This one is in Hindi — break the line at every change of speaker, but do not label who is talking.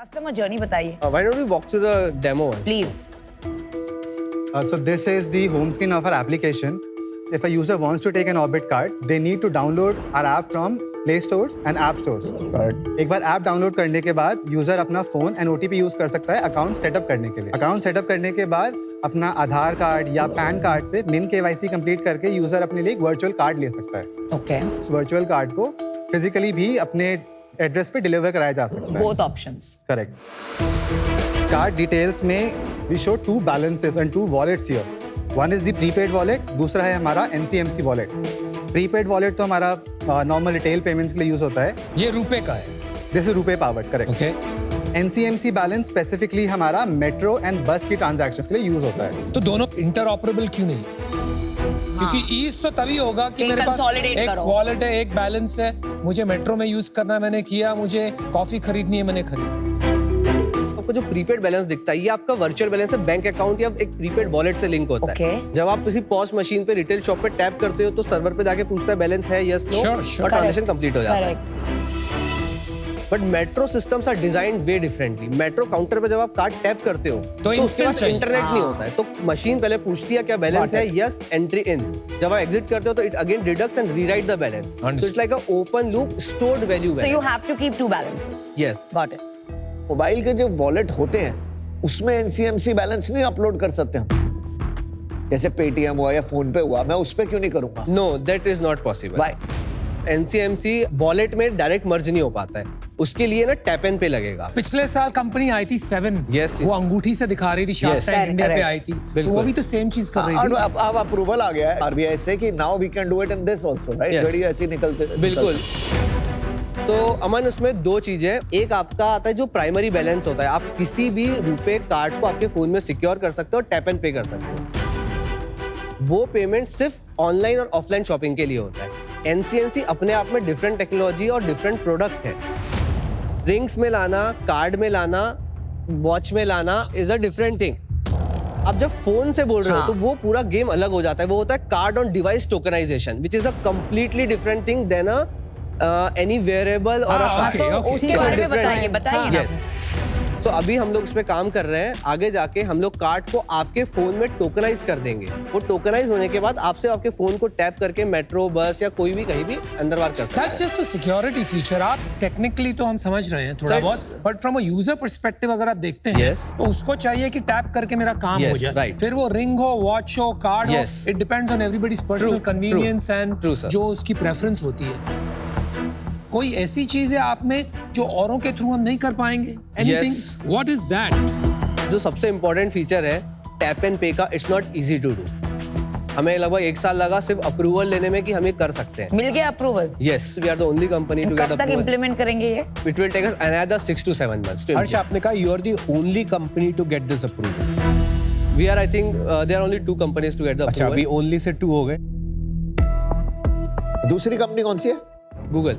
कस्टमर जर्नी बताइए
Why don't we walk through the demo?
Please.
So this is the home screen of our application. If a user wants to take an Orbit card, they need to download our app from Play Store and App Stores. एक बार ऐप डाउनलोड करने के बाद यूजर अपना फोन एंड OTP यूज कर सकता है अकाउंट सेटअप करने के लिए। अकाउंट सेटअप करने के बाद अपना आधार कार्ड या पैन कार्ड से मिन KYC कंप्लीट करके यूजर अपने लिए एक वर्चुअल कार्ड ले सकता है।
ओके,
उस वर्चुअल कार्ड को फिजिकली भी अपने एड्रेस पे डिलीवर कराया जा सकता है।
Both options.
Correct. Card details में we show 2 balances and 2 wallets here. One is the prepaid wallet, दूसरा है हमारा NCMC wallet. Prepaid wallet तो हमारा नॉर्मल रिटेल पेमेंट्स के लिए यूज होता है।
ये रुपए का है।
This is RuPay powered, correct.
Okay.
NCMC balance specifically हमारा मेट्रो एंड बस की ट्रांजैक्शंस के लिए यूज होता है।
तो दोनों इंटरऑपरेबल क्यों नहीं? क्योंकि ईज तो तभी होगा कि मेरे पास एक वॉलेट है, एक बैलेंस है, मुझे मेट्रो में यूज करना है, मैंने किया, मुझे कॉफी खरीदनी है, मैंने खरीदी।
आपको जो प्रीपेड बैलेंस दिखता है ये आपका वर्चुअल बैलेंस है, बैंक अकाउंट या एक प्रीपेड वॉलेट से लिंक होता है। जब आप किसी पॉस मशीन पे रिटेल शॉप पे टैप करते हो तो सर्वर पे जाके पूछता है बैलेंस है, यस नो, और ट्रांजैक्शन कंप्लीट हो जाता है। But metro systems are designed way differently. Metro counter पे जब आप कार्ड टैप करते हो तो इंटरनेट नहीं होता है, तो मशीन पहले पूछती है क्या बैलेंस है, यस, एंट्री इन। जब आप एग्जिट करते हो तो it again deducts and rewrite the balance. So it's like a open loop stored value.
So you have to keep 2 balances.
Yes,
got it.
Mobile के जो वॉलेट होते हैं उसमें NCMC बैलेंस नहीं अपलोड कर सकते हम? जैसे पेटीएम हुआ या फोन पे हुआ, मैं उस पे क्यों नहीं करूंगा?
No, that is not possible.
Why?
NCMC wallet में डायरेक्ट मर्ज नहीं हो पाता है, उसके लिए ना टैप एंड पे लगेगा।
पिछले साल कंपनी आई थी 7,
Yes,
वो अंगूठी से दिखा रही थी, शार्क टैंक इंडिया पे आई थी, तो वो भी तो सेम चीज कर रही थी।
अब अप्रूवल आ गया है RBI से कि now we can do it in this also, right? घड़ी ऐसी निकलते।
बिल्कुल। तो अमन, उसमें 2 चीजें, एक आपका आता है जो प्राइमरी बैलेंस होता है, आप किसी भी रुपए कार्ड को आपके फोन में सिक्योर कर सकते हो, टैप एंड पे कर सकते हो। वो पेमेंट सिर्फ ऑनलाइन और ऑफलाइन शॉपिंग के लिए होता है। NCMC अपने आप में डिफरेंट टेक्नोलॉजी और डिफरेंट प्रोडक्ट है। रिंग्स में लाना, कार्ड में लाना, वॉच में लाना इज अ डिफरेंट थिंग। अब जब फोन से बोल रहे हो तो वो पूरा गेम अलग हो जाता है। वो होता है card on device tokenisation, which is a completely different thing than any variable और
उसके बारे में बताइए ना।
तो अभी हम लोग उस पे काम कर रहे हैं। आगे जाके हम लोग कार्ड को आपके फोन में टोकनाइज कर देंगे। वो टोकनाइज होने के बाद आपसे आपके फोन को टैप करके मेट्रो, बस या कोई भी कहीं भी अंदर बाहर कर सकते हैं।
That's just a security feature। आप टेक्निकली तो हम समझ रहे हैं थोड़ा बहुत, but from a user perspective अगर आप देखते हैं तो उसको चाहिए कि टैप करके मेरा काम हो जाए। फिर वो रिंग हो, वॉच हो, कार्ड हो, it depends on everybody's personal convenience and जो उसकी प्रेफरेंस होती है। कोई ऐसी चीज है आप में जो औरों के थ्रू हम नहीं कर पाएंगे? एनीथिंग? What is that?
जो सबसे इंपॉर्टेंट फीचर है टैप एंड पे का, it's not easy to do. हमें लगभग 1 साल लगा सिर्फ अप्रूवल लेने में कि हम ये कर सकते हैं।
मिल गया approval?
Yes, we are the only company to get
approval. कब तक इंप्लीमेंट करेंगे ये?
It will take us another 6 to 7 months।
Harsh, आपने कहा you are the only company to get this approval.
We are, I think there are only 2 companies to get the
अच्छा,
approval।
अभी ओनली से 2 हो गए।
दूसरी कंपनी कौन सी है?
गूगल।